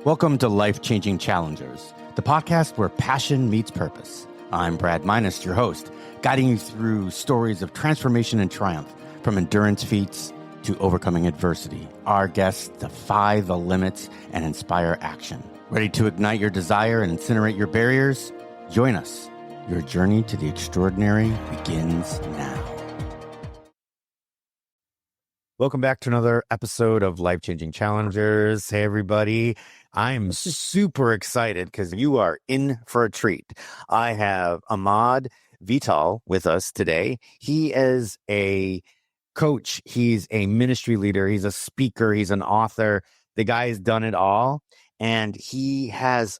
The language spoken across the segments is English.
Welcome to Life-Changing Challengers, the podcast where passion meets purpose. I'm Brad Minus, your host, guiding you through stories of transformation and triumph, from endurance feats to overcoming adversity. Our guests defy the limits and inspire action. Ready to ignite your desire and incinerate your barriers? Join us. Your journey to the extraordinary begins now. Welcome back to another episode of Life-Changing Challengers. Hey, everybody. I'm super excited because you are in for a treat. I have Ahmard Vital with us today. He is a coach. He's a ministry leader. He's a speaker. He's an author. The guy has done it all. And he has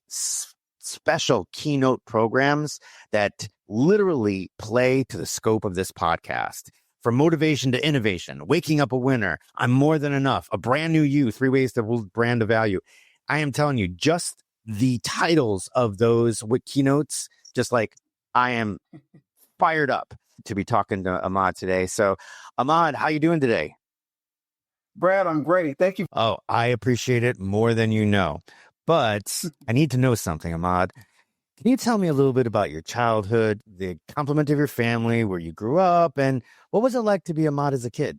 special keynote programs that literally play to the scope of this podcast. From motivation to innovation, waking up a winner, I'm more than enough, a brand new you, 3 ways to build brand of value. I am telling you, just the titles of those keynotes, just like I am fired up to be talking to Ahmard today. So Ahmard, how you doing today? Brad, I'm great. Thank you. Oh, I appreciate it more than you know. But I need to know something, Ahmard. Can you tell me a little bit about your childhood, the complement of your family, where you grew up, and what was it like to be Ahmard as a kid?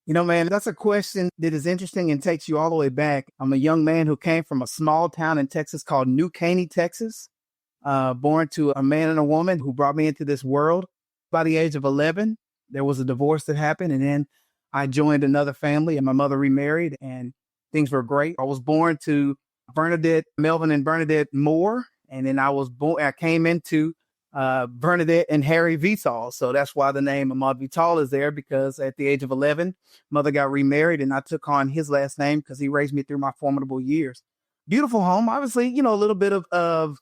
You know, man, that's a question that is interesting and takes you all the way back. I'm a young man who came from a small town in Texas called Caney, Texas, born to a man and a woman who brought me into this world. By the age of 11, there was a divorce that happened, and then I joined another family, and my mother remarried, and things were great. I was born to Melvin and Bernadette Moore, and then I came into Bernadette and Harry Vital. So that's why the name Ahmard Vital is there, because at the age of 11, mother got remarried and I took on his last name because he raised me through my formidable years. Beautiful home, obviously, a little bit of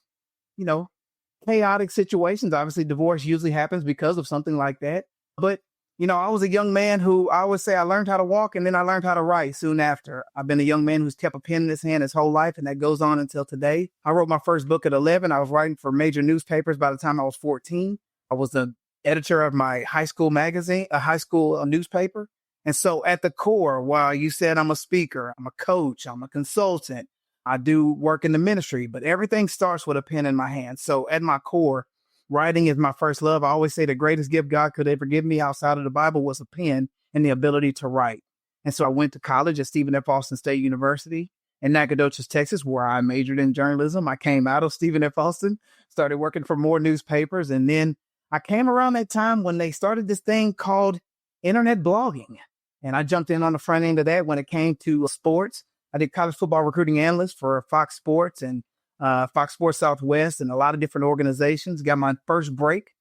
chaotic situations. Obviously, divorce usually happens because of something like that. But, I was a young man who I would say I learned how to walk and then I learned how to write soon after. I've been a young man who's kept a pen in his hand his whole life, and that goes on until today. I wrote my first book at 11. I was writing for major newspapers by the time I was 14. I was the editor of my high school magazine, a high school newspaper. And so at the core, while you said I'm a speaker, I'm a coach, I'm a consultant, I do work in the ministry, but everything starts with a pen in my hand. So at my core, writing is my first love. I always say the greatest gift God could ever give me outside of the Bible was a pen and the ability to write. And so I went to college at Stephen F. Austin State University in Nacogdoches, Texas, where I majored in journalism. I came out of Stephen F. Austin, started working for more newspapers. And then I came around that time when they started this thing called internet blogging. And I jumped in on the front end of that when it came to sports. I did college football recruiting analyst for Fox Sports and Fox Sports Southwest and a lot of different organizations. Got my first break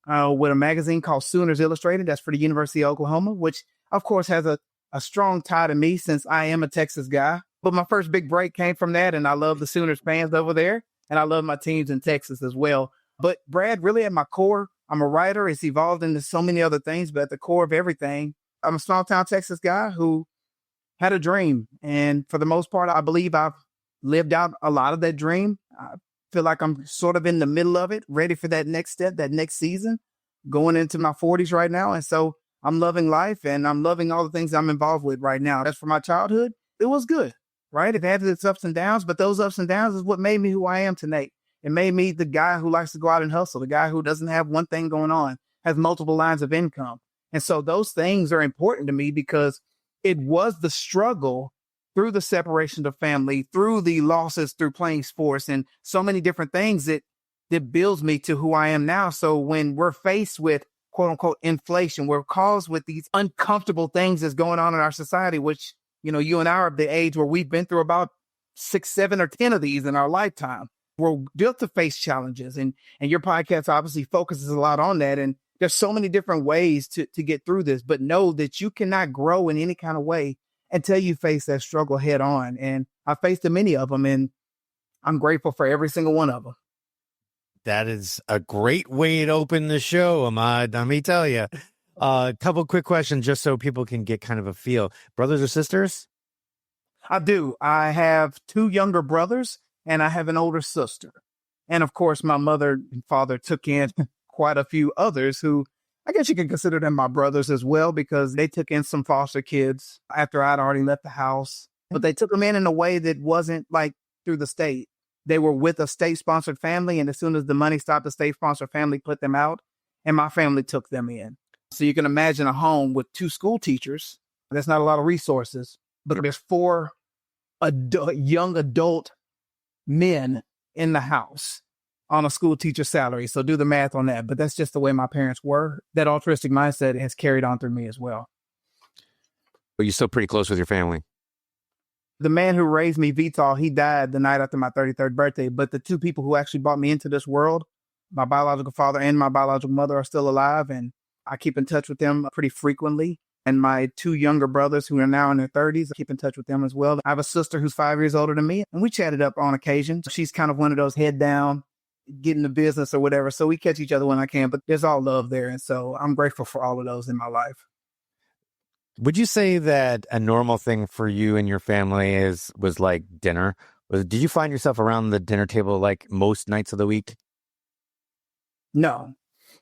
with a magazine called Sooners Illustrated. That's for the University of Oklahoma, which of course has a strong tie to me since I am a Texas guy. But my first big break came from that, and I love the Sooners fans over there, and I love my teams in Texas as well. But Brad, really at my core, I'm a writer. It's evolved into so many other things, but at the core of everything, I'm a small town Texas guy who had a dream. And for the most part, I believe I've lived out a lot of that dream. I feel like I'm sort of in the middle of it, ready for that next step, that next season, going into my 40s right now. And so I'm loving life and I'm loving all the things I'm involved with right now. As for my childhood, it was good, right? It had its ups and downs, but those ups and downs is what made me who I am tonight. It made me the guy who likes to go out and hustle, the guy who doesn't have one thing going on, has multiple lines of income. And so those things are important to me because it was the struggle through the separation of family, through the losses, through playing sports, and so many different things that builds me to who I am now. So when we're faced with quote unquote inflation, we're caused with these uncomfortable things that's going on in our society, which, you and I are of the age where we've been through about 6, 7, or 10 of these in our lifetime. We're built to face challenges, and your podcast obviously focuses a lot on that. And there's so many different ways to get through this, but know that you cannot grow in any kind of way until you face that struggle head on. And I faced many of them, and I'm grateful for every single one of them. That is a great way to open the show, Ahmard. Let me tell you. A couple quick questions just so people can get kind of a feel. Brothers or sisters? I do. I have 2 younger brothers and I have an older sister. And of course, my mother and father took in quite a few others who I guess you can consider them my brothers as well, because they took in some foster kids after I'd already left the house. but they took them in a way that wasn't like through the state. They were with a state-sponsored family, and as soon as the money stopped, the state-sponsored family put them out, and my family took them in. So you can imagine a home with 2 school teachers. That's not a lot of resources, but there's 4 young adult men in the house on a school teacher salary. So do the math on that. But that's just the way my parents were. That altruistic mindset has carried on through me as well. But you're still pretty close with your family. The man who raised me, Vital, he died the night after my 33rd birthday. But the 2 people who actually brought me into this world, my biological father and my biological mother, are still alive. And I keep in touch with them pretty frequently. And my 2 younger brothers who are now in their 30s, I keep in touch with them as well. I have a sister who's 5 years older than me, and we chatted up on occasion. She's kind of one of those head down, getting the business or whatever. So we catch each other when I can, but there's all love there. And so I'm grateful for all of those in my life. Would you say that a normal thing for you and your family was like dinner? Did you find yourself around the dinner table like most nights of the week? No,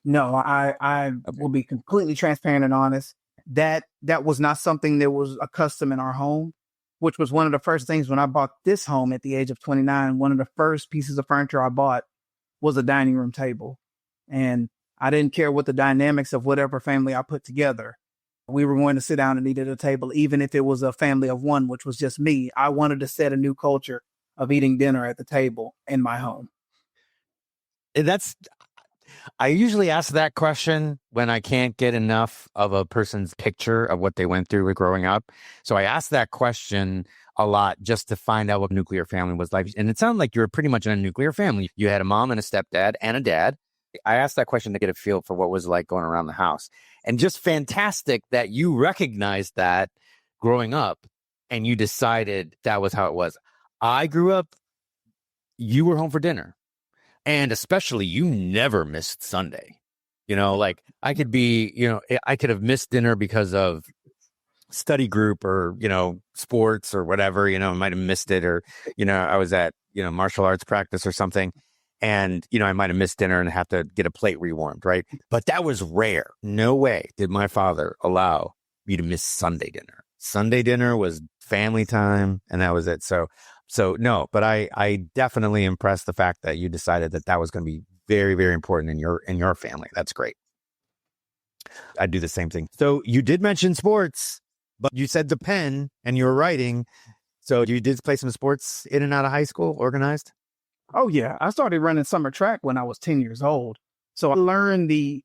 I will be completely transparent and honest. That was not something that was a custom in our home, which was one of the first things when I bought this home at the age of 29. One of the first pieces of furniture I bought was a dining room table. And I didn't care what the dynamics of whatever family I put together. We were going to sit down and eat at a table, even if it was a family of 1, which was just me. I wanted to set a new culture of eating dinner at the table in my home. I usually ask that question when I can't get enough of a person's picture of what they went through with growing up. So I asked that question a lot just to find out what nuclear family was like. And it sounded like you were pretty much in a nuclear family. You had a mom and a stepdad and a dad. I asked that question to get a feel for what was like going around the house. And just fantastic that you recognized that growing up and you decided that was how it was. I grew up, you were home for dinner. And especially you never missed Sunday. Like I could have missed dinner because of study group or, sports or whatever, I might have missed it or, I was at, martial arts practice or something. And, I might have missed dinner and have to get a plate rewarmed, right? But that was rare. No way did my father allow me to miss Sunday dinner. Sunday dinner was family time, and that was it. So no, but I definitely impressed the fact that you decided that was going to be very, very important in your family. That's great. I do the same thing. So you did mention sports, but you said the pen and you were writing. So you did play some sports in and out of high school, organized? Oh, yeah. I started running summer track when I was 10 years old. So I learned the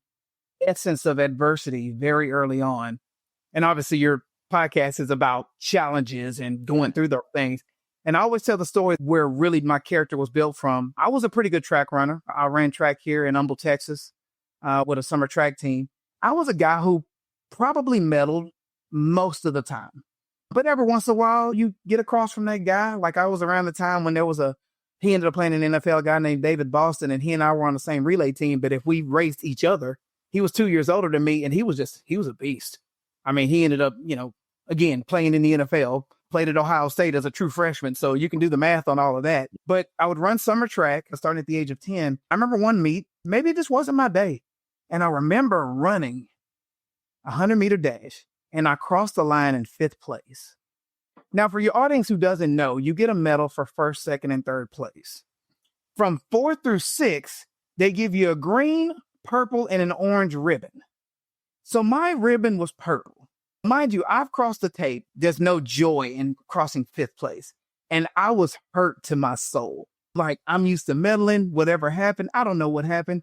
essence of adversity very early on. And obviously your podcast is about challenges and going through those things. And I always tell the story where really my character was built from. I was a pretty good track runner. I ran track here in Humble, Texas, with a summer track team. I was a guy who probably medaled most of the time. But every once in a while, you get across from that guy. Like I was around the time when he ended up playing an NFL guy named David Boston, and he and I were on the same relay team. But if we raced each other, he was 2 years older than me, and he was a beast. I mean, he ended up, again, playing in the NFL, played at Ohio State as a true freshman. So you can do the math on all of that. But I would run summer track starting at the age of 10. I remember one meet, maybe this wasn't my day. And I remember running a 100-meter dash, and I crossed the line in 5th place. Now, for your audience who doesn't know, you get a medal for 1st, 2nd, and 3rd place. From 4 through 6, they give you a green, purple, and an orange ribbon. So my ribbon was purple. Mind you, I've crossed the tape. There's no joy in crossing 5th place. And I was hurt to my soul. Like, I'm used to medaling, whatever happened. I don't know what happened.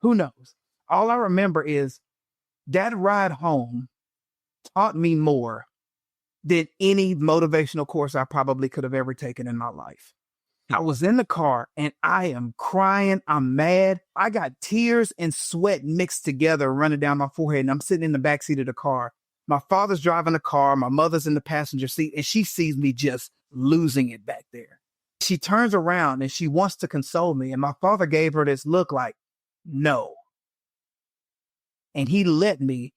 Who knows? All I remember is that ride home taught me more than any motivational course I probably could have ever taken in my life. I was in the car and I am crying. I'm mad. I got tears and sweat mixed together running down my forehead. And I'm sitting in the backseat of the car. My father's driving the car. My mother's in the passenger seat, and she sees me just losing it back there. She turns around and she wants to console me. And my father gave her this look like, no. And he let me,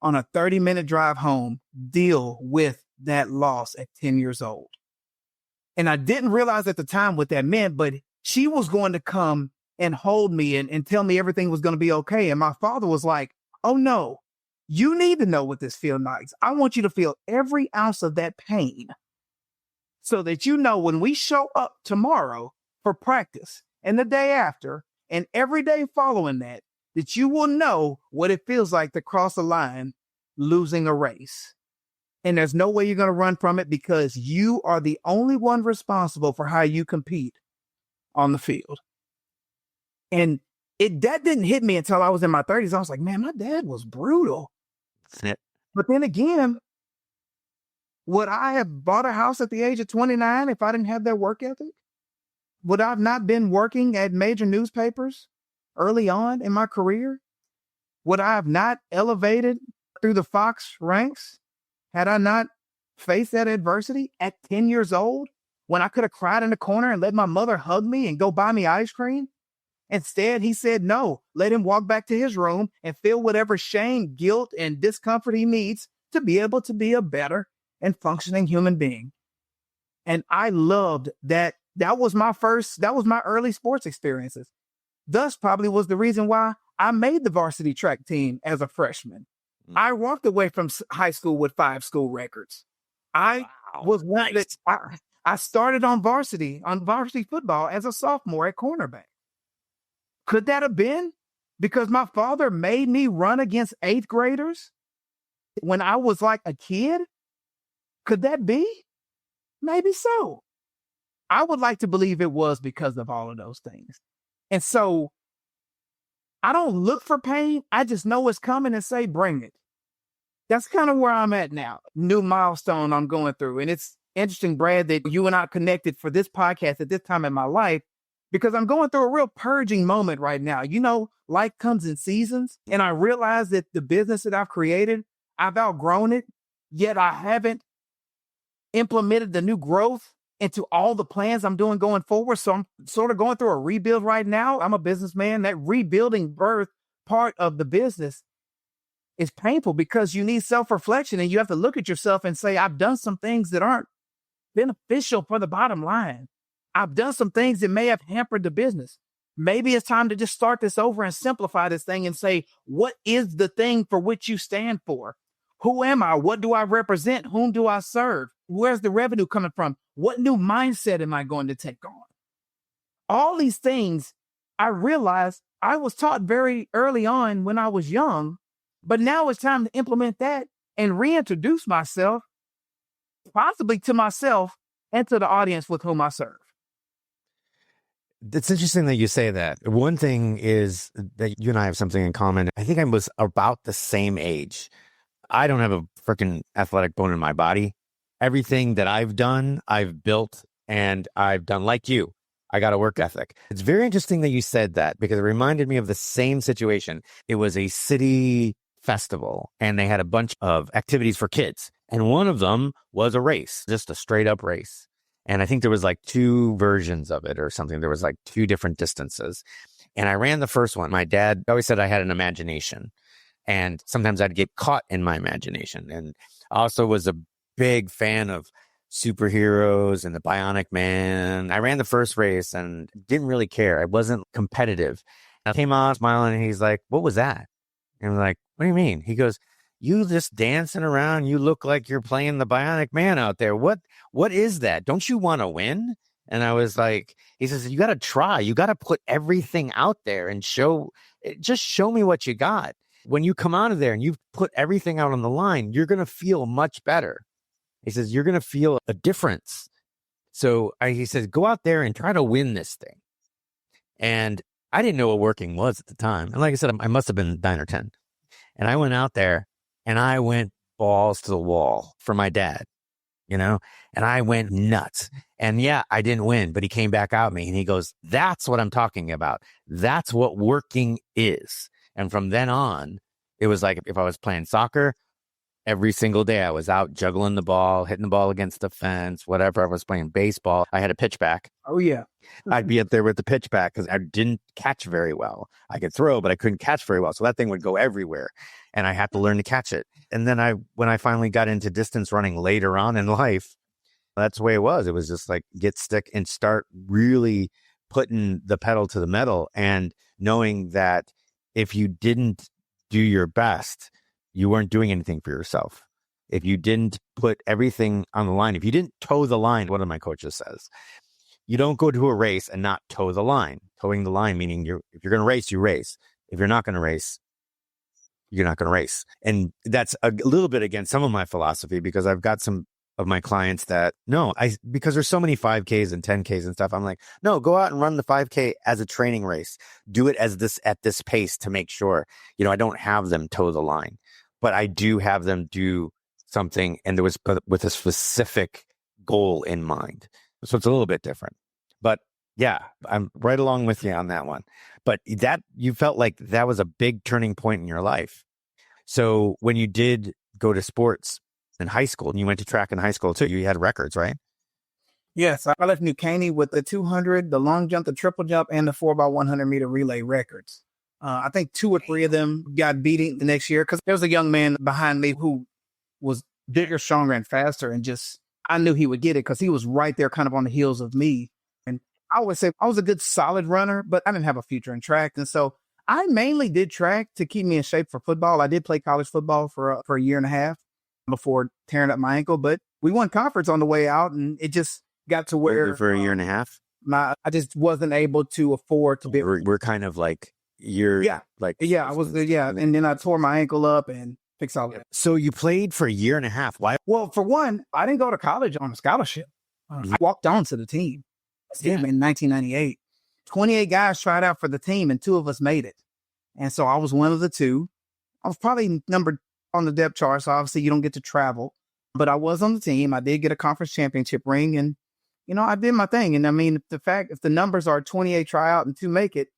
on a 30-minute drive home, deal with that loss at 10 years old. And I didn't realize at the time what that meant, but she was going to come and hold me and tell me everything was going to be okay. And my father was like, oh no, you need to know what this feels like. I want you to feel every ounce of that pain so that you know when we show up tomorrow for practice and the day after and every day following that, that you will know what it feels like to cross a line losing a race. And there's no way you're going to run from it because you are the only one responsible for how you compete on the field. And that didn't hit me until I was in my 30s. I was like, man, my dad was brutal. But then again, would I have bought a house at the age of 29 if I didn't have that work ethic? Would I have not been working at major newspapers early on in my career? Would I have not elevated through the Fox ranks had I not faced that adversity at 10 years old when I could have cried in the corner and let my mother hug me and go buy me ice cream? Instead, he said, no, let him walk back to his room and feel whatever shame, guilt, and discomfort he needs to be able to be a better and functioning human being. And I loved that. That was my early sports experiences. Thus probably was the reason why I made the varsity track team as a freshman. I walked away from high school with 5 school records. I started on varsity football as a sophomore at cornerback. Could that have been because my father made me run against 8th graders when I was like a kid? Could that be? Maybe so. I would like to believe it was because of all of those things. And so I don't look for pain. I just know it's coming and say, bring it. That's kind of where I'm at now. New milestone I'm going through. And it's interesting, Brad, that you and I connected for this podcast at this time in my life, because I'm going through a real purging moment right now. You know, life comes in seasons. And I realize that the business that I've created, I've outgrown it, yet I haven't implemented the new growth into all the plans I'm doing going forward. So I'm sort of going through a rebuild right now. I'm a businessman. That rebuilding birth part of the business is painful because you need self-reflection and you have to look at yourself and say, I've done some things that aren't beneficial for the bottom line. I've done some things that may have hampered the business. Maybe it's time to just start this over and simplify this thing and say, what is the thing for which you stand for? Who am I? What do I represent? Whom do I serve? Where's the revenue coming from? What new mindset am I going to take on? All these things, I realized I was taught very early on when I was young, but now it's time to implement that and reintroduce myself, possibly to myself and to the audience with whom I serve. It's interesting that you say that. One thing is that you and I have something in common. I think I was about the same age. I don't have a freaking athletic bone in my body. Everything that I've done, I've built, and I've done like you. I got a work ethic. It's very interesting that you said that because it reminded me of the same situation. It was a city festival and they had a bunch of activities for kids. And one of them was a race, just a straight up race. And I think there was like 2 versions of it or something. There was like 2 different distances. And I ran the first one. My dad always said I had an imagination. And sometimes I'd get caught in my imagination. And I also was a big fan of superheroes and the Bionic Man. I ran the first race and didn't really care. I wasn't competitive. I came out smiling and he's like, what was that? And I'm like, what do you mean? He goes, you just dancing around. You look like you're playing the Bionic Man out there. What is that? Don't you want to win? And I was like, he says, you got to try. You got to put everything out there and show me what you got. When you come out of there and you've put everything out on the line, you're going to feel much better. He says, you're going to feel a difference. So he says, go out there and try to win this thing. And I didn't know what working was at the time. And like I said, I must have been 9 or 10. And I went out there and I went balls to the wall for my dad, you know, and I went nuts. And yeah, I didn't win, but he came back at me and he goes, that's what I'm talking about. That's what working is. And from then on, it was like if I was playing soccer, every single day I was out juggling the ball, hitting the ball against the fence, whatever. I was playing baseball. I had a pitchback. Oh, yeah. I'd be up there with the pitchback because I didn't catch very well. I could throw, but I couldn't catch very well. So that thing would go everywhere and I had to learn to catch it. And then when I finally got into distance running later on in life, that's the way it was. It was just like get stick and start really putting the pedal to the metal and knowing that if you didn't do your best, you weren't doing anything for yourself. if you didn't put everything on the line, if you didn't toe the line, one of my coaches says, you don't go to a race and not toe the line. Towing the line meaning if you're going to race, you race. If you're not going to race, you're not going to race. And that's a little bit against some of my philosophy, because I've got some of my clients that because there's so many 5Ks and 10Ks and stuff. I'm like, no, go out and run the 5K as a training race. Do it at this pace to make sure, I don't have them toe the line, but I do have them do something, and there was with a specific goal in mind. So it's a little bit different, but yeah, I'm right along with you on that one. But that you felt like that was a big turning point in your life. So when you did go to sports in high school, and you went to track in high school too, you had records, right? Yes, I left New Caney with the 200, the long jump, the triple jump, and the 4x100 meter relay records. I think 2 or 3 of them got beaten the next year, because there was a young man behind me who was bigger, stronger, and faster, and I knew he would get it because he was right there kind of on the heels of me. And I always say I was a good solid runner, but I didn't have a future in track. And so I mainly did track to keep me in shape for football. I did play college football for a year and a half before tearing up my ankle, but we won conference on the way out, and it just got to where for a year and a half, I just wasn't able to afford to be. We're kind of like I was and then I tore my ankle up and fixed all of it. So you played for a year and a half. Why? Well, for one, I didn't go to college on a scholarship. I walked on to the team. In 1998. 28 guys tried out for the team, and 2 of us made it. And so I was one of the 2. I was probably numbered on the depth chart, so obviously you don't get to travel. But I was on the team. I did get a conference championship ring, and, I did my thing. And I mean, if the numbers are 28 try out and 2 make it,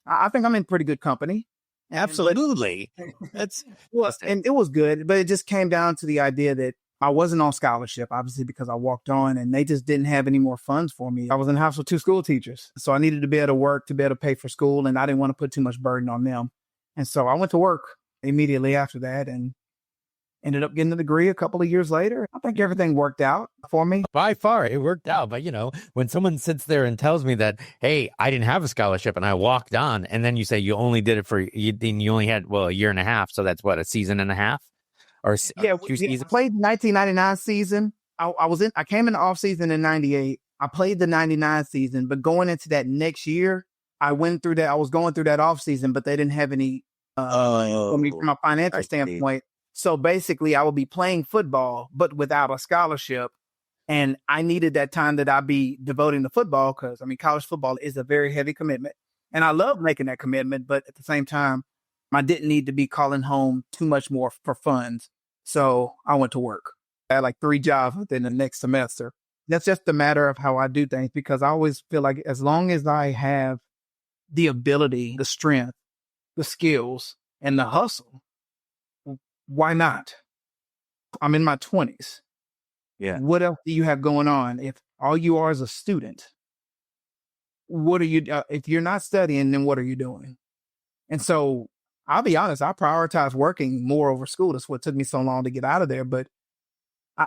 I think I'm in pretty good company. Absolutely. And it was good, but it just came down to the idea that I wasn't on scholarship, obviously, because I walked on, and they just didn't have any more funds for me. I was in the house with 2 school teachers, so I needed to be able to work to be able to pay for school, and I didn't want to put too much burden on them. And so I went to work immediately after that and ended up getting a degree a couple of years later. I think everything worked out for me. By far, it worked out. But, when someone sits there and tells me that, hey, I didn't have a scholarship and I walked on, and then you say you only did it you only had, a year and a half. So that's what, a season and a half? Or 2 seasons? I played the 1999 season. I came in the off season in 98. I played the 99 season, but going into that next year, I was going through that off season, but they didn't have any for me from a financial standpoint. So basically I would be playing football, but without a scholarship. And I needed that time that I'd be devoting to football, because college football is a very heavy commitment, and I love making that commitment. But at the same time, I didn't need to be calling home too much more for funds. So I went to work. I had like 3 jobs within the next semester. That's just a matter of how I do things, because I always feel like as long as I have the ability, the strength, the skills, and the hustle, why not? I'm in my 20s. Yeah. What else do you have going on? If all you are is a student, what are you, if you're not studying, then what are you doing? And so I'll be honest, I prioritize working more over school. That's what took me so long to get out of there. But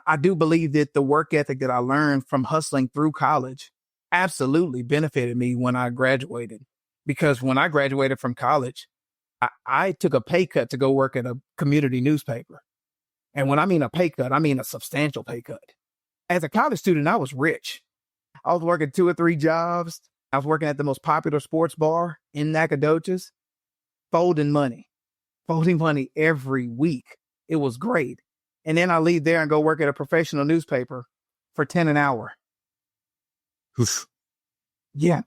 I do believe that the work ethic that I learned from hustling through college absolutely benefited me when I graduated. Because when I graduated from college, I took a pay cut to go work at a community newspaper. And when I mean a pay cut, I mean a substantial pay cut. As a college student, I was rich. I was working 2 or 3 jobs. I was working at the most popular sports bar in Nacogdoches, folding money every week. It was great. And then I leave there and go work at a professional newspaper for 10 an hour. Oof. Yeah.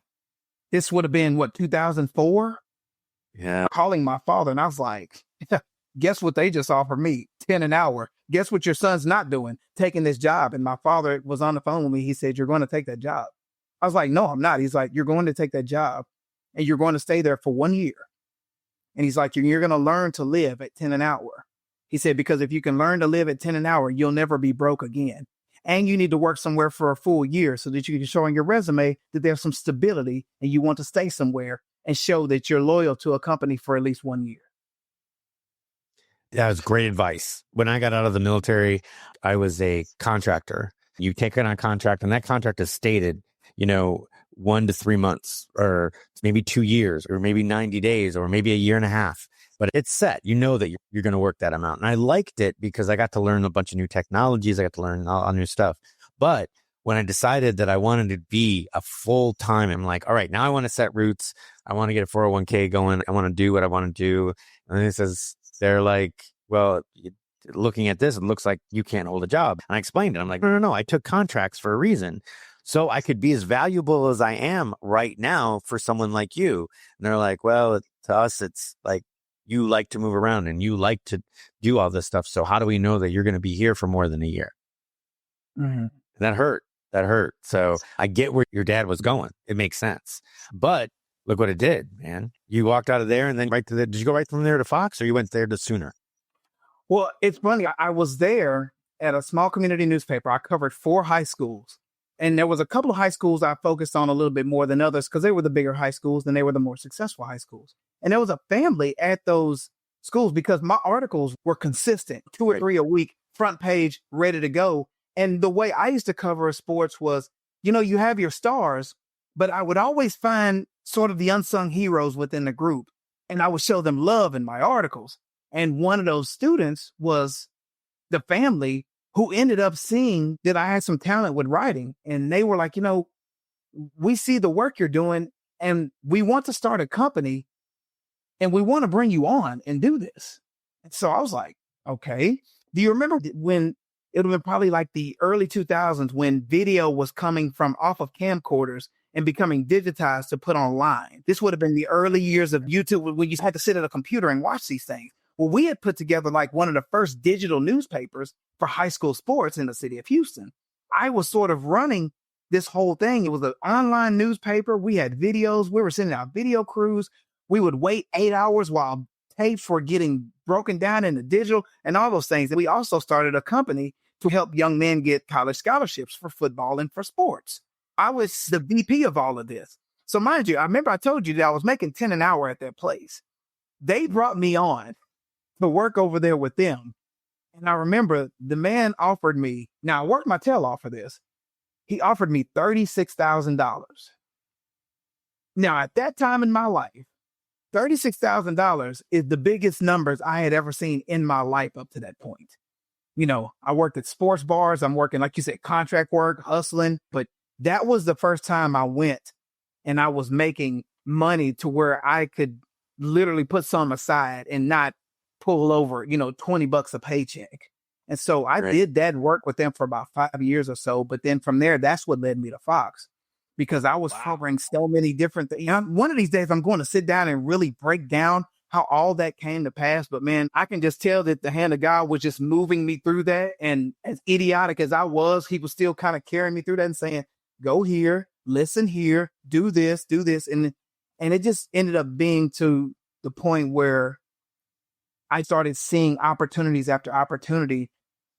This would have been 2004? Yeah. Calling my father, and I was like, guess what they just offered me? 10 an hour. Guess what your son's not doing? Taking this job. And my father was on the phone with me. He said, you're going to take that job. I was like, no, I'm not. He's like, you're going to take that job and you're going to stay there for 1 year. And he's like, you're going to learn to live at 10 an hour. He said, because if you can learn to live at 10 an hour, you'll never be broke again. And you need to work somewhere for a full year so that you can show on your resume that there's some stability and you want to stay somewhere and show that you're loyal to a company for at least 1 year. That was great advice. When I got out of the military, I was a contractor. You take on a contract, and that contract is stated, 1 to 3 months, or maybe 2 years, or maybe 90 days, or maybe a year and a half. But it's set. You know that you're going to work that amount. And I liked it because I got to learn a bunch of new technologies. I got to learn all new stuff. But when I decided that I wanted to be a full time, I'm like, all right, now I want to set roots. I want to get a 401k going. I want to do what I want to do. And it says, they're like, well, looking at this, it looks like you can't hold a job. And I explained it. I'm like, no. I took contracts for a reason. So I could be as valuable as I am right now for someone like you. And they're like, well, to us, it's like, you like to move around and you like to do all this stuff. So how do we know that you're going to be here for more than a year? Mm-hmm. That hurt. So I get where your dad was going. It makes sense. But look what it did, man. You walked out of there and then did you go right from there to Fox, or you went there to Sooner? Well, it's funny. I was there at a small community newspaper. I covered 4 high schools. And there was a couple of high schools I focused on a little bit more than others because they were the bigger high schools and they were the more successful high schools. And there was a family at those schools because my articles were consistent, 2 or 3 a week, front page, ready to go. And the way I used to cover sports was, you have your stars, but I would always find sort of the unsung heroes within the group. And I would show them love in my articles. And one of those students was the family who ended up seeing that I had some talent with writing. And they were like, we see the work you're doing and we want to start a company and we want to bring you on and do this. And so I was like, okay. Do you remember when it would have been probably like the early 2000s when video was coming from off of camcorders and becoming digitized to put online? This would have been the early years of YouTube when you had to sit at a computer and watch these things. Well, we had put together like one of the first digital newspapers for high school sports in the city of Houston. I was sort of running this whole thing. It was an online newspaper. We had videos. We were sending out video crews. We would wait 8 hours while tapes were getting broken down into digital and all those things. And we also started a company to help young men get college scholarships for football and for sports. I was the VP of all of this. So mind you, I remember I told you that I was making 10 an hour at that place. They brought me on to work over there with them. And I remember the man offered me, now I worked my tail off for this. He offered me $36,000. Now at that time in my life, $36,000 is the biggest numbers I had ever seen in my life up to that point. I worked at sports bars. I'm working, like you said, contract work, hustling. But that was the first time I went and I was making money to where I could literally put some aside and not pull over, $20 a paycheck. And so I did that work with them for about 5 years or so. But then from there, that's what led me to Fox, because I was covering so many different things. One of these days, I'm going to sit down and really break down how all that came to pass. But man, I can just tell that the hand of God was just moving me through that. And as idiotic as I was, he was still kind of carrying me through that and saying, go here, listen here, do this. And it just ended up being to the point where I started seeing opportunities after opportunity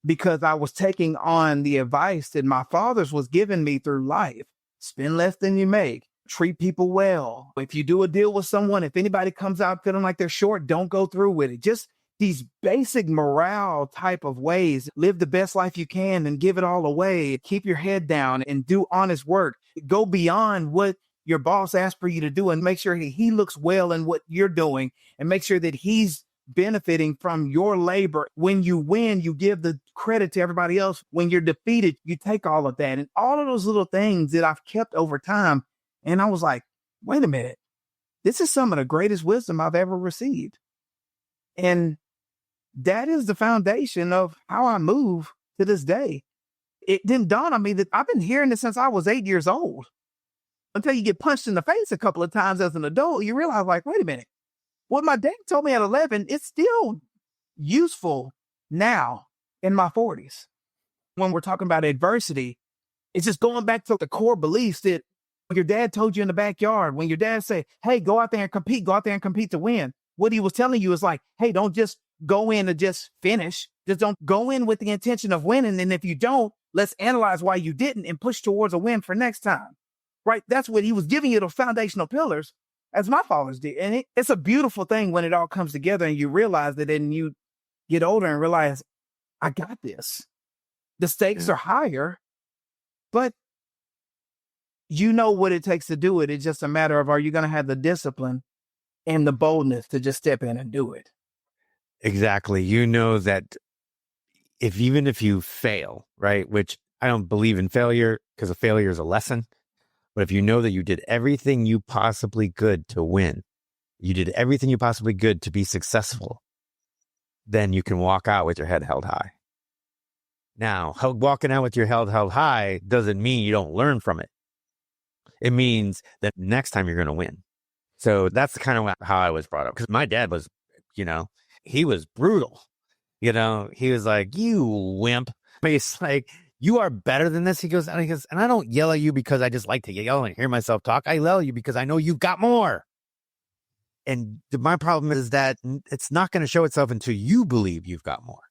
because I was taking on the advice that my father's was giving me through life. Spend less than you make. Treat people well. If you do a deal with someone, if anybody comes out feeling like they're short, don't go through with it. Just these basic morale type of ways. Live the best life you can and give it all away. Keep your head down and do honest work. Go beyond what your boss asked for you to do and make sure he looks well in what you're doing and make sure that he's benefiting from your labor. When you win, you give the credit to everybody else. When you're defeated, you take all of that and all of those little things that I've kept over time. And I was like, wait a minute, this is some of the greatest wisdom I've ever received. And that is the foundation of how I move to this day. It didn't dawn on me that I've been hearing this since I was 8 years old. Until you get punched in the face a couple of times as an adult, you realize, like, wait a minute. What my dad told me at 11, it's still useful now in my 40s. When we're talking about adversity, it's just going back to the core beliefs that your dad told you in the backyard. When your dad said, hey, go out there and compete to win. What he was telling you is like, hey, don't just go in and just finish. Just don't go in with the intention of winning. And if you don't, let's analyze why you didn't and push towards a win for next time. Right? That's what he was giving you, those foundational pillars, as my fathers did. And it's a beautiful thing when it all comes together and you realize that, then you get older and realize, I got this. The stakes are higher, but you know what it takes to do it. It's just a matter of, are you going to have the discipline and the boldness to just step in and do it? Exactly. You know that even if you fail, right, which I don't believe in failure because a failure is a lesson, but if you know that you did everything you possibly could to win, you did everything you possibly could to be successful, then you can walk out with your head held high. Now, walking out with your head held high doesn't mean you don't learn from it. It means that next time you're going to win. So that's kind of how I was brought up, because my dad was, he was brutal. He was like, you wimp. But it's like, you are better than this. He goes, and I don't yell at you because I just like to yell and hear myself talk. I yell at you because I know you've got more. And my problem is that it's not going to show itself until you believe you've got more.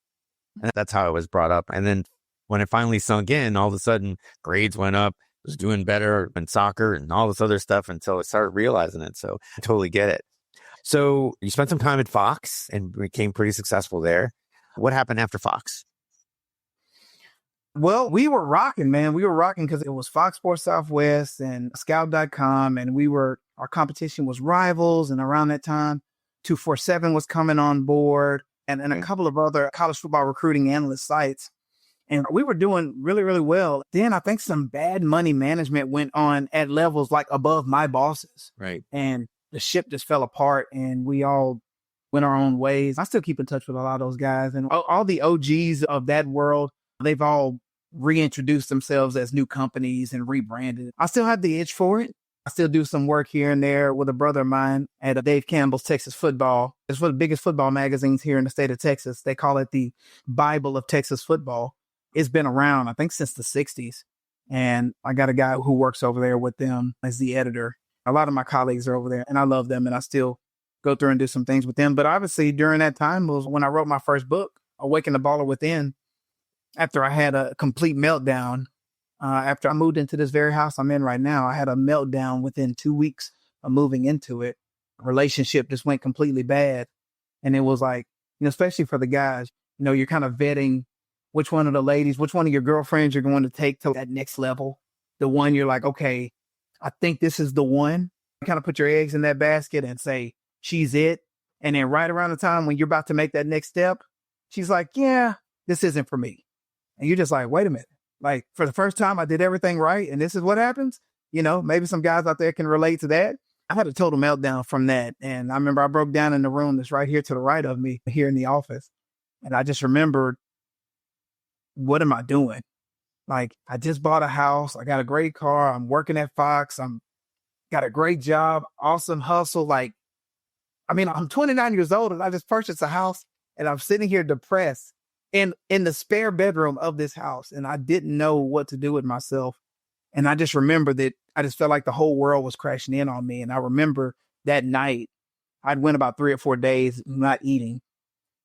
And that's how I was brought up. And then when it finally sunk in, all of a sudden grades went up, was doing better in soccer and all this other stuff until I started realizing it. So I totally get it. So you spent some time at Fox and became pretty successful there. What happened after Fox? Well, we were rocking, man. We were rocking because it was Fox Sports Southwest and Scout.com. And our competition was Rivals. And around that time, 247 was coming on board and a couple of other college football recruiting analyst sites. And we were doing really, really well. Then I think some bad money management went on at levels like above my bosses. Right. And the ship just fell apart and we all went our own ways. I still keep in touch with a lot of those guys, and all the OGs of that world, they've all reintroduced themselves as new companies and rebranded. I still have the itch for it. I still do some work here and there with a brother of mine at Dave Campbell's Texas Football. It's one of the biggest football magazines here in the state of Texas. They call it the Bible of Texas football. It's been around, I think, since the 60s. And I got a guy who works over there with them as the editor. A lot of my colleagues are over there, and I love them, and I still go through and do some things with them. But obviously, during that time was when I wrote my first book, Awaken the Baller Within, after I had a complete meltdown. After I moved into this very house I'm in right now, I had a meltdown within 2 weeks of moving into it. A relationship just went completely bad. And it was like, especially for the guys, you're kind of vetting which one of the ladies, which one of your girlfriends you're going to take to that next level. The one you're like, okay, I think this is the one. You kind of put your eggs in that basket and say, she's it. And then right around the time when you're about to make that next step, she's like, yeah, this isn't for me. And you're just like, wait a minute. Like, for the first time, I did everything right. And this is what happens. Maybe some guys out there can relate to that. I had a total meltdown from that. And I remember I broke down in the room that's right here to the right of me here in the office. And I just remembered, what am I doing? Like, I just bought a house. I got a great car. I'm working at Fox. I'm got a great job, awesome hustle. Like, I'm 29 years old and I just purchased a house and I'm sitting here depressed in the spare bedroom of this house. And I didn't know what to do with myself. And I just remember that I just felt like the whole world was crashing in on me. And I remember that night, I'd went about 3 or 4 days not eating.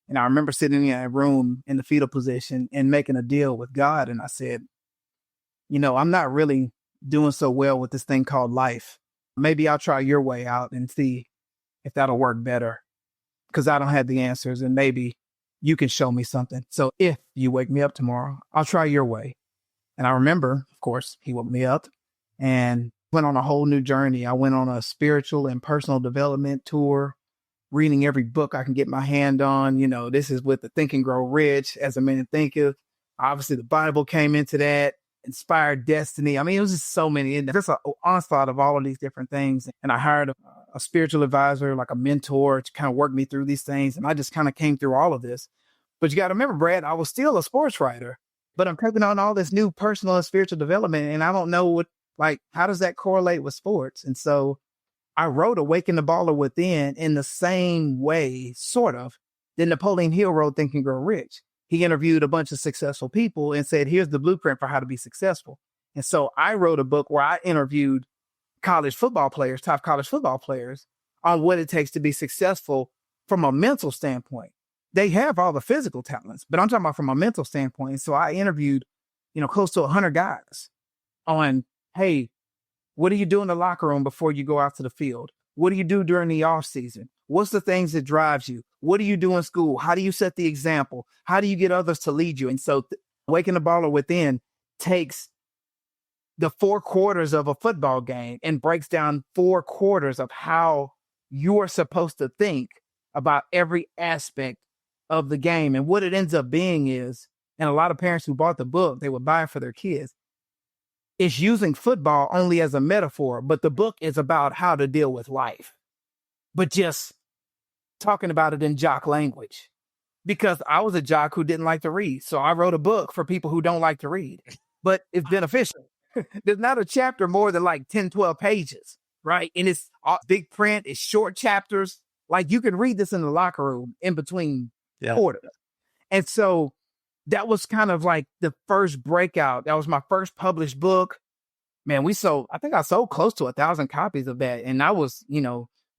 And I remember sitting in a room in the fetal position and making a deal with God. And I said, I'm not really doing so well with this thing called life. Maybe I'll try your way out and see if that'll work better, because I don't have the answers and maybe you can show me something. So if you wake me up tomorrow, I'll try your way. And I remember, of course, he woke me up and went on a whole new journey. I went on a spiritual and personal development tour, reading every book I can get my hand on. This is with the Think and Grow Rich, As a Man Thinketh. Obviously, the Bible came into that. Inspired Destiny. It was just so many. There's an onslaught of all of these different things. And I hired a spiritual advisor, like a mentor, to kind of work me through these things. And I just kind of came through all of this. But you got to remember, Brad, I was still a sports writer, but I'm taking on all this new personal and spiritual development. And I don't know how does that correlate with sports? And so I wrote Awaken the Baller Within in the same way, sort of, that Napoleon Hill wrote Think and Grow Rich. He interviewed a bunch of successful people and said, here's the blueprint for how to be successful. And so I wrote a book where I interviewed college football players, top college football players, on what it takes to be successful from a mental standpoint. They have all the physical talents, but I'm talking about from a mental standpoint. So I interviewed, close to 100 guys on, hey, what do you do in the locker room before you go out to the field? What do you do during the off season? What's the things that drives you? What do you do in school? How do you set the example? How do you get others to lead you? And so Awaken the Baller Within takes the 4 quarters of a football game and breaks down 4 quarters of how you are supposed to think about every aspect of the game. And what it ends up being is, and a lot of parents who bought the book, they would buy it for their kids. It's using football only as a metaphor, but the book is about how to deal with life, but just talking about it in jock language. Because I was a jock who didn't like to read. So I wrote a book for people who don't like to read, but it's beneficial. There's not a chapter more than like 10, 12 pages, right? And it's all big print, it's short chapters. Like you can read this in the locker room in between quarters. And so that was kind of like the first breakout. That was my first published book. Man, I think I sold close to 1,000 copies of that. And I was,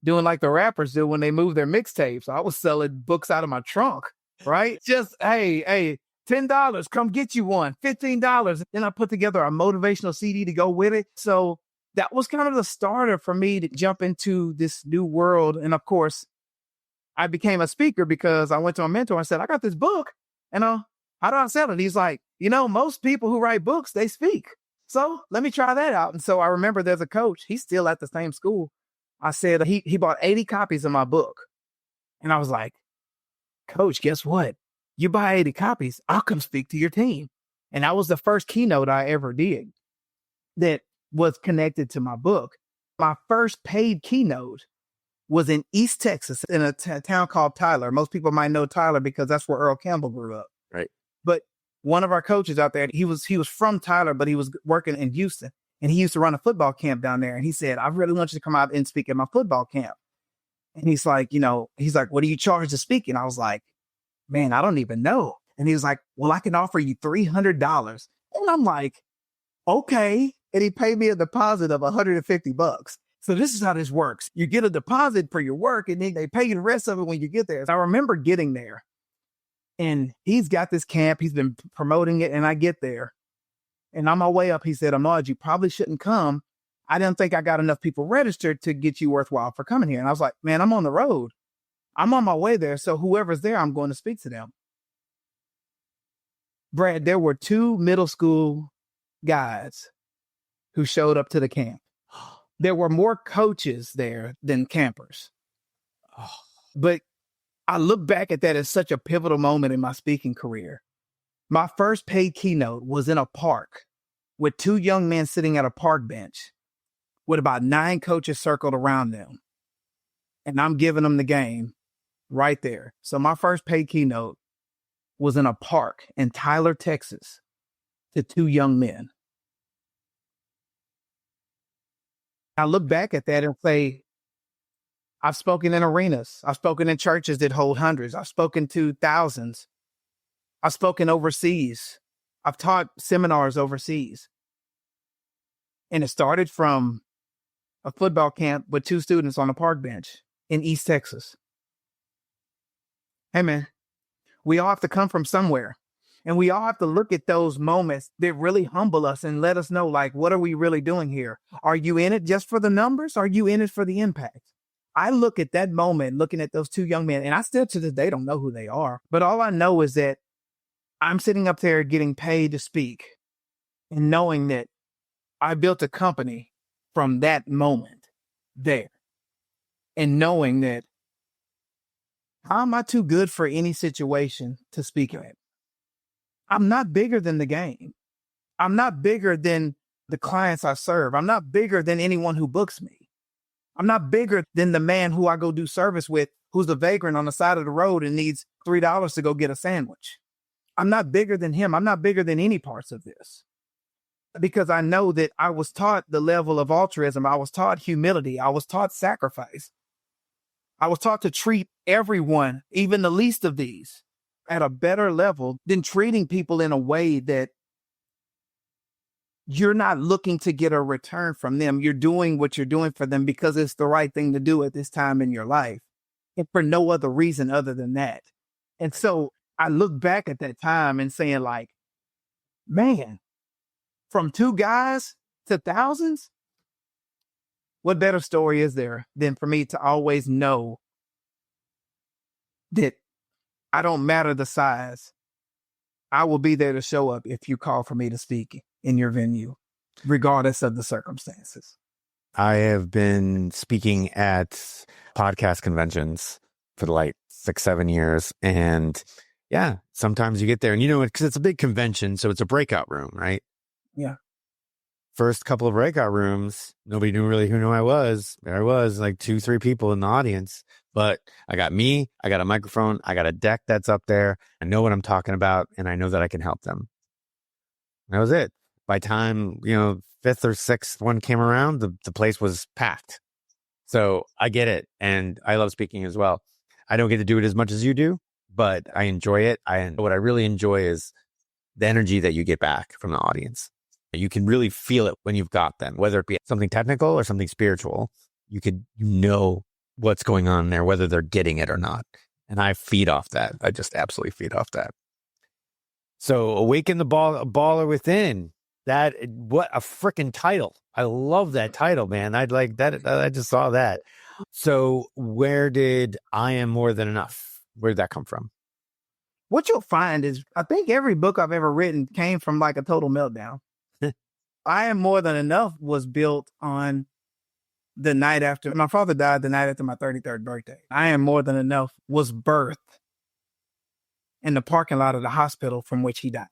doing like the rappers do when they move their mixtapes. I was selling books out of my trunk, right? Just, hey, $10, come get you one, $15. Then I put together a motivational CD to go with it. So that was kind of the starter for me to jump into this new world. And of course, I became a speaker because I went to a mentor and said, I got this book, and how do I sell it? He's like, most people who write books, they speak. So let me try that out. And so I remember there's a coach, he's still at the same school. I said, he bought 80 copies of my book. And I was like, Coach, guess what? You buy 80 copies, I'll come speak to your team. And that was the first keynote I ever did that was connected to my book. My first paid keynote was in East Texas in a town called Tyler. Most people might know Tyler because that's where Earl Campbell grew up. Right. But one of our coaches out there, he was from Tyler, but he was working in Houston. And he used to run a football camp down there. And he said, I really want you to come out and speak at my football camp. And he's like, what do you charge to speak? And I was like, man, I don't even know. And he was like, well, I can offer you $300. And I'm like, okay. And he paid me a deposit of $150. So this is how this works. You get a deposit for your work and then they pay you the rest of it when you get there. So I remember getting there and he's got this camp. He's been promoting it. And I get there. And on my way up, he said, Ahmard, you probably shouldn't come. I didn't think I got enough people registered to get you worthwhile for coming here. And I was like, man, I'm on the road. I'm on my way there. So whoever's there, I'm going to speak to them. Brad, there were 2 middle school guys who showed up to the camp. There were more coaches there than campers. But I look back at that as such a pivotal moment in my speaking career. My first paid keynote was in a park with 2 young men sitting at a park bench with about 9 coaches circled around them. And I'm giving them the game right there. So my first paid keynote was in a park in Tyler, Texas, to 2 young men. I look back at that and say, I've spoken in arenas. I've spoken in churches that hold hundreds. I've spoken to thousands. I've spoken overseas. I've taught seminars overseas. And it started from a football camp with 2 students on a park bench in East Texas. Hey, man, we all have to come from somewhere. And we all have to look at those moments that really humble us and let us know, like, what are we really doing here? Are you in it just for the numbers? Are you in it for the impact? I look at that moment, looking at those 2 young men, and I still to this day don't know who they are. But all I know is that I'm sitting up there getting paid to speak and knowing that I built a company from that moment there. And knowing that how am I too good for any situation to speak in it? I'm not bigger than the game. I'm not bigger than the clients I serve. I'm not bigger than anyone who books me. I'm not bigger than the man who I go do service with, who's a vagrant on the side of the road and needs $3 to go get a sandwich. I'm not bigger than him. I'm not bigger than any parts of this. Because I know that I was taught the level of altruism. I was taught humility. I was taught sacrifice. I was taught to treat everyone, even the least of these, at a better level than treating people in a way that you're not looking to get a return from them. You're doing what you're doing for them because it's the right thing to do at this time in your life, and for no other reason other than that. And so I look back at that time and saying, like, man, from 2 guys to thousands, what better story is there than for me to always know that I don't matter the size. I will be there to show up if you call for me to speak in your venue. regardless of the circumstances. I have been speaking at podcast conventions for like 6-7 years. And yeah, sometimes you get there and because it's a big convention. So it's a breakout room, right? Yeah. First couple of breakout rooms, nobody knew really who I was. There I was, like 2-3 people in the audience. But I got a microphone, I got a deck that's up there. I know what I'm talking about, and I know that I can help them. That was it. By time, fifth or sixth one came around, the place was packed. So I get it. And I love speaking as well. I don't get to do it as much as you do, but I enjoy it. What I really enjoy is the energy that you get back from the audience. You can really feel it when you've got them, whether it be something technical or something spiritual. You know what's going on there, whether they're getting it or not. And I feed off that. I just absolutely feed off that. So Awaken the Baller Within. What a freaking title. I love that title, man. I'd like that. I just saw that. So where did I Am More Than Enough? Where did that come from? What you'll find is, I think every book I've ever written came from like a total meltdown. I Am More Than Enough was built on the night after my father died, the night after my 33rd birthday. I Am More Than Enough was birthed in the parking lot of the hospital from which he died.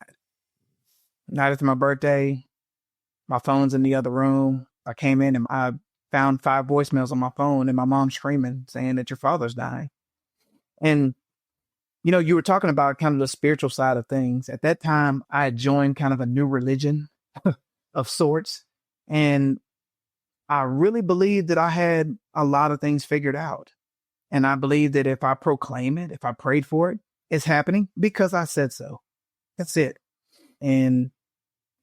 Night after my birthday, my phone's in the other room. I came in and I found 5 voicemails on my phone and my mom screaming, saying that your father's dying. And, you were talking about kind of the spiritual side of things. At that time, I had joined kind of a new religion of sorts. And I really believed that I had a lot of things figured out. And I believed that if I proclaim it, if I prayed for it, it's happening because I said so. That's it. And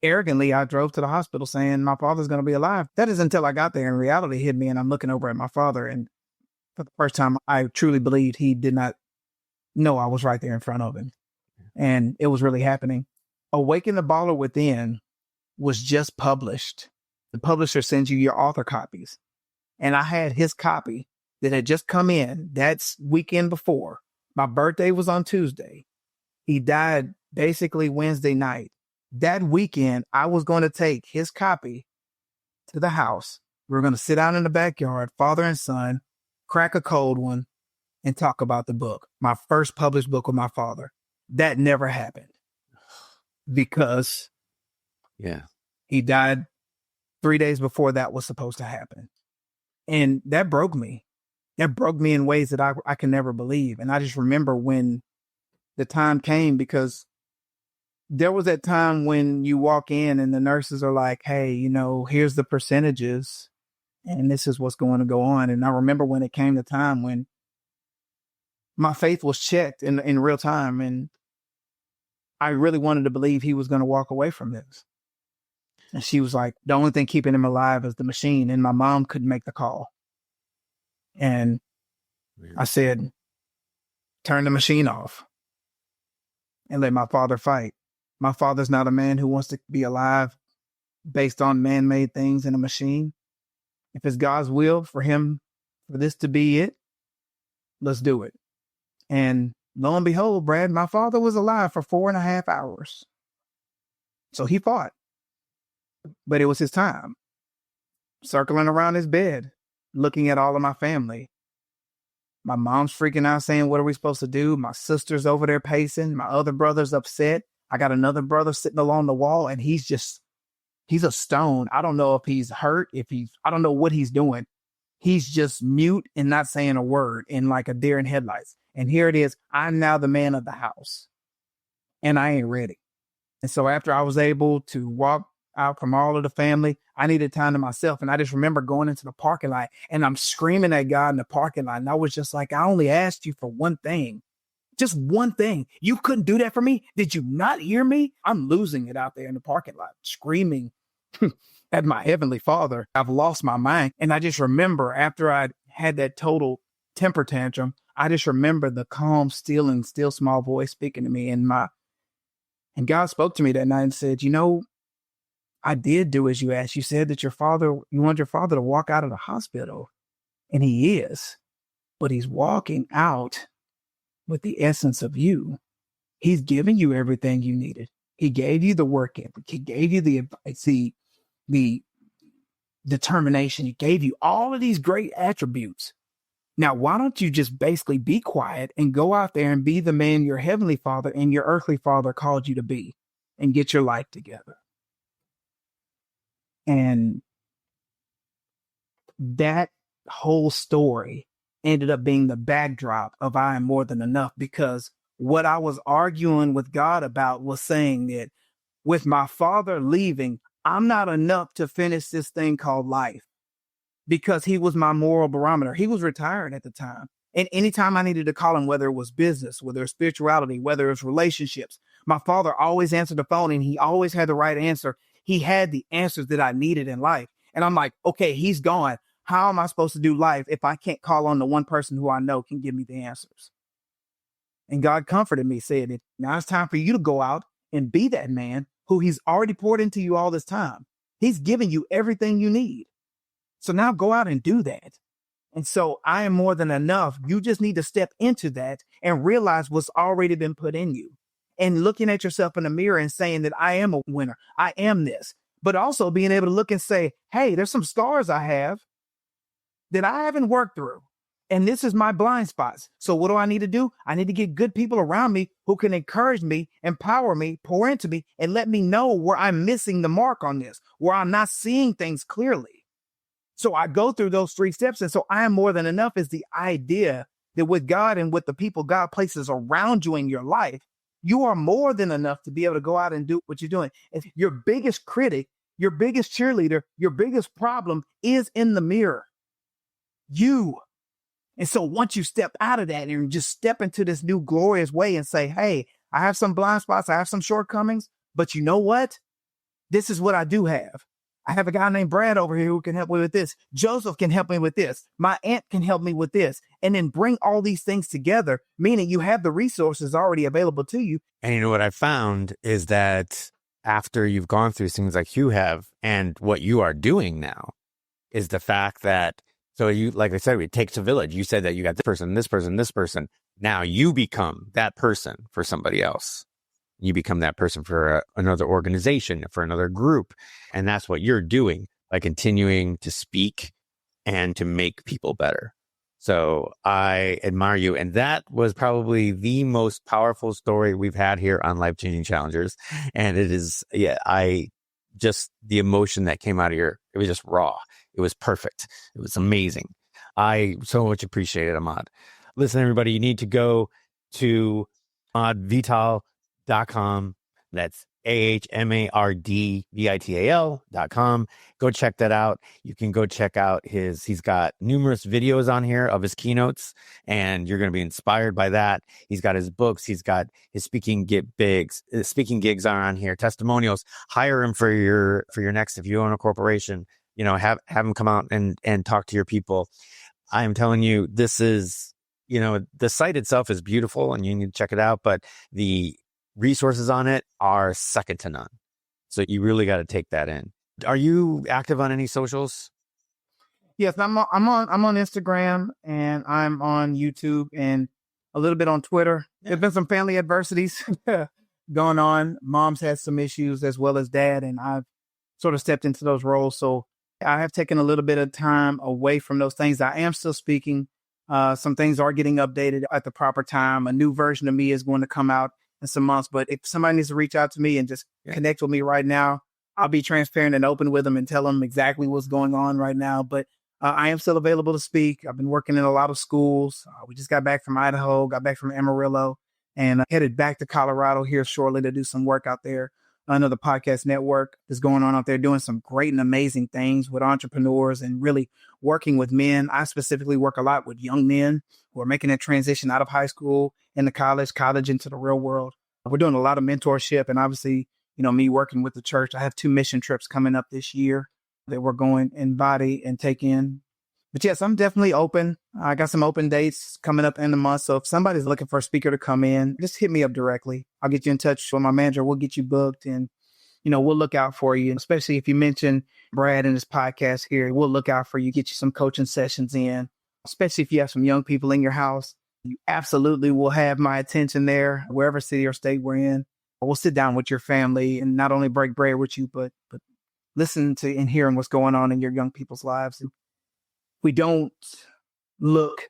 arrogantly, I drove to the hospital saying my father's going to be alive. That is until I got there and reality hit me and I'm looking over at my father. And for the first time, I truly believed he did not know I was right there in front of him. And it was really happening. Awaken the Baller Within was just published. The publisher sends you your author copies. And I had his copy that had just come in. That's weekend before. My birthday was on Tuesday. He died basically Wednesday night. That weekend, I was going to take his copy to the house. We were going to sit out in the backyard, father and son, crack a cold one, and talk about the book. My first published book with my father. That never happened because he died 3 days before that was supposed to happen. And that broke me. That broke me in ways that I can never believe. And I just remember when the time came, because there was that time when you walk in and the nurses are like, hey, here's the percentages and this is what's going to go on. And I remember when it came to time when my faith was checked in real time. And I really wanted to believe he was going to walk away from this. And she was like, the only thing keeping him alive is the machine. And my mom couldn't make the call. And I said, turn the machine off and let my father fight. My father's not a man who wants to be alive based on man-made things in a machine. If it's God's will for this to be it, let's do it. And lo and behold, Brad, my father was alive for 4.5 hours. So he fought. But it was his time. Circling around his bed, looking at all of my family. My mom's freaking out saying, what are we supposed to do? My sister's over there pacing. My other brother's upset. I got another brother sitting along the wall and he's a stone. I don't know if he's hurt, I don't know what he's doing. He's just mute and not saying a word in like a deer in headlights. And here it is. I'm now the man of the house and I ain't ready. And so after I was able to walk out from all of the family, I needed time to myself. And I just remember going into the parking lot and I'm screaming at God in the parking lot. And I was just like, I only asked you for one thing. Just one thing. You couldn't do that for me? Did you not hear me? I'm losing it out there in the parking lot, screaming at my heavenly father. I've lost my mind. And I just remember after I had that total temper tantrum, I just remember the calm, still small voice speaking to me. And God spoke to me that night and said, I did do as you asked. You said that you want your father to walk out of the hospital. And he is, but he's walking out with the essence of you. He's giving you everything you needed. He gave you the work ethic. He gave you the advice. the determination. He gave you all of these great attributes. Now, why don't you just basically be quiet and go out there and be the man your heavenly father and your earthly father called you to be and get your life together? And that whole story ended up being the backdrop of I Am More Than Enough, because what I was arguing with God about was saying that with my father leaving, I'm not enough to finish this thing called life, because he was my moral barometer. He was retired at the time. And anytime I needed to call him, whether it was business, whether it was spirituality, whether it was relationships, my father always answered the phone and he always had the right answer. He had the answers that I needed in life. And I'm like, okay, he's gone. How am I supposed to do life if I can't call on the one person who I know can give me the answers? And God comforted me, saying, now it's time for you to go out and be that man who he's already poured into you all this time. He's giving you everything you need. So now go out and do that. And so I am more than enough. You just need to step into that and realize what's already been put in you. And looking at yourself in the mirror and saying that I am a winner. I am this. But also being able to look and say, hey, there's some scars I have that I haven't worked through. And this is my blind spots. So what do I need to do? I need to get good people around me who can encourage me, empower me, pour into me, and let me know where I'm missing the mark on this, where I'm not seeing things clearly. So I go through those 3 steps. And so I am more than enough is the idea that with God and with the people God places around you in your life, you are more than enough to be able to go out and do what you're doing. If your biggest critic, your biggest cheerleader, your biggest problem is in the mirror. You. And so once you step out of that and just step into this new glorious way and say, hey, I have some blind spots, I have some shortcomings, but you know what? This is what I do have. I have a guy named Brad over here who can help me with this. Joseph can help me with this. My aunt can help me with this. And then bring all these things together, meaning you have the resources already available to you. And you know what I found is that after you've gone through things like you have and what you are doing now is the fact that, so you, like I said, it takes a village. You said that you got this person, this person, this person. Now you become that person for somebody else. You become that person for another organization, for another group. And that's what you're doing by continuing to speak and to make people better. So I admire you. And that was probably the most powerful story we've had here on Life Changing Challengers. And it is, the emotion that came out of it was just raw. It was perfect. It was amazing. I so much appreciate it, Ahmad. Listen, everybody, you need to go to ahmardvital.com. That's AHMARDVITAL.com. Go check that out. You can go check out he's got numerous videos on here of his keynotes, and you're going to be inspired by that. He's got his books. He's got his speaking gigs are on here, testimonials. Hire him for your next, if you own a corporation, have him come out and talk to your people. I am telling you, this is, the site itself is beautiful and you need to check it out, but the resources on it are second to none. So you really got to take that in. Are you active on any socials? Yes, I'm on Instagram and I'm on YouTube and a little bit on Twitter. Yeah. There's been some family adversities going on. Mom's had some issues as well as dad, and I've sort of stepped into those roles. So I have taken a little bit of time away from those things. I am still speaking. Some things are getting updated at the proper time. A new version of me is going to come out in some months. But if somebody needs to reach out to me and just connect with me right now, I'll be transparent and open with them and tell them exactly what's going on right now. But I am still available to speak. I've been working in a lot of schools. We just got back from Idaho, got back from Amarillo, and headed back to Colorado here shortly to do some work out there. Another podcast network is going on out there doing some great and amazing things with entrepreneurs and really working with men. I specifically work a lot with young men who are making that transition out of high school into college into the real world. We're doing a lot of mentorship, and obviously, me working with the church. I have 2 mission trips coming up this year that we're going in body and take in. But yes, I'm definitely open. I got some open dates coming up in the month. So if somebody's looking for a speaker to come in, just hit me up directly. I'll get you in touch with my manager. We'll get you booked and, we'll look out for you. And especially if you mention Brad in this podcast here, we'll look out for you, get you some coaching sessions in, especially if you have some young people in your house. You absolutely will have my attention there, wherever city or state we're in. We'll sit down with your family and not only break bread with you, but listening to and hearing what's going on in your young people's lives. And we don't look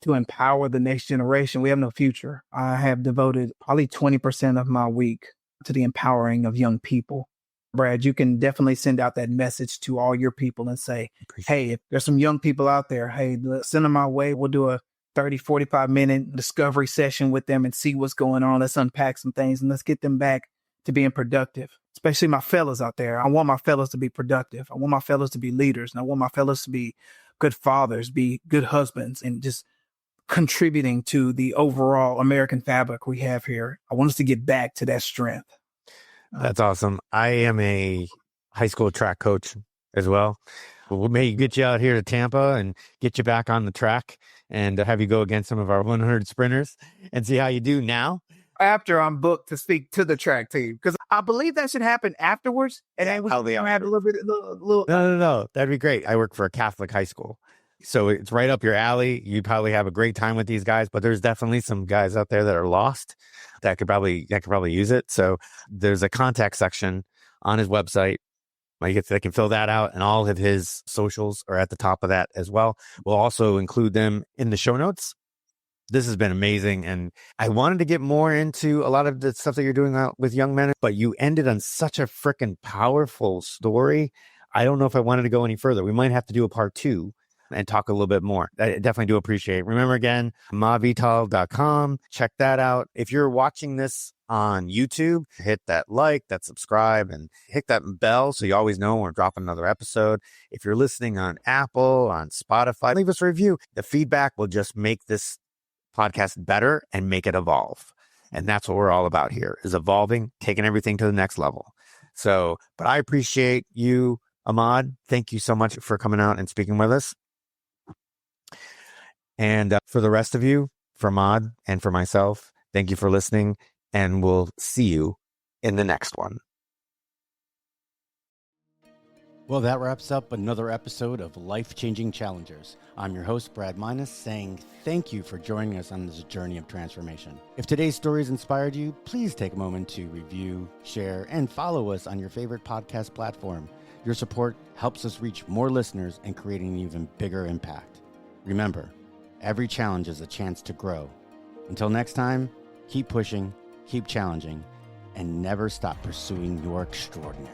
to empower the next generation, we have no future. I have devoted probably 20% of my week to the empowering of young people. Brad, you can definitely send out that message to all your people and say, hey, if there's some young people out there, hey, send them my way. We'll do a 30, 45-minute discovery session with them and see what's going on. Let's unpack some things and let's get them back to being productive, especially my fellas out there. I want my fellas to be productive. I want my fellas to be leaders. And I want my fellas to be good fathers, be good husbands, and just contributing to the overall American fabric we have here. I want us to get back to that strength. That's awesome. I am a high school track coach as well. We'll maybe get you out here to Tampa and get you back on the track and have you go against some of our 100 sprinters and see how you do now. After I'm booked to speak to the track team, because I believe that should happen afterwards. And then we can have a little bit. No. That'd be great. I work for a Catholic high school, so it's right up your alley. You probably have a great time with these guys, but there's definitely some guys out there that are lost that could probably use it. So there's a contact section on his website. They can fill that out, and all of his socials are at the top of that as well. We'll also include them in the show notes. This has been amazing, and I wanted to get more into a lot of the stuff that you're doing out with young men, but you ended on such a freaking powerful story. I don't know if I wanted to go any further. We might have to do a part 2 and talk a little bit more. I definitely do appreciate it. Remember again, ahmardvital.com. Check that out. If you're watching this on YouTube, hit that like, that subscribe, and hit that bell so you always know when we're dropping another episode. If you're listening on Apple, on Spotify, leave us a review. The feedback will just make this podcast better and make it evolve. And that's what we're all about here, is evolving, taking everything to the next level. So, but I appreciate you, Ahmard. Thank you so much for coming out and speaking with us. And for the rest of you, for Ahmard and for myself, thank you for listening, and we'll see you in the next one. Well, that wraps up another episode of Life-Changing Challengers. I'm your host, Brad Minus, saying thank you for joining us on this journey of transformation. If today's stories inspired you, please take a moment to review, share, and follow us on your favorite podcast platform. Your support helps us reach more listeners and create an even bigger impact. Remember, every challenge is a chance to grow. Until next time, keep pushing, keep challenging, and never stop pursuing your extraordinary.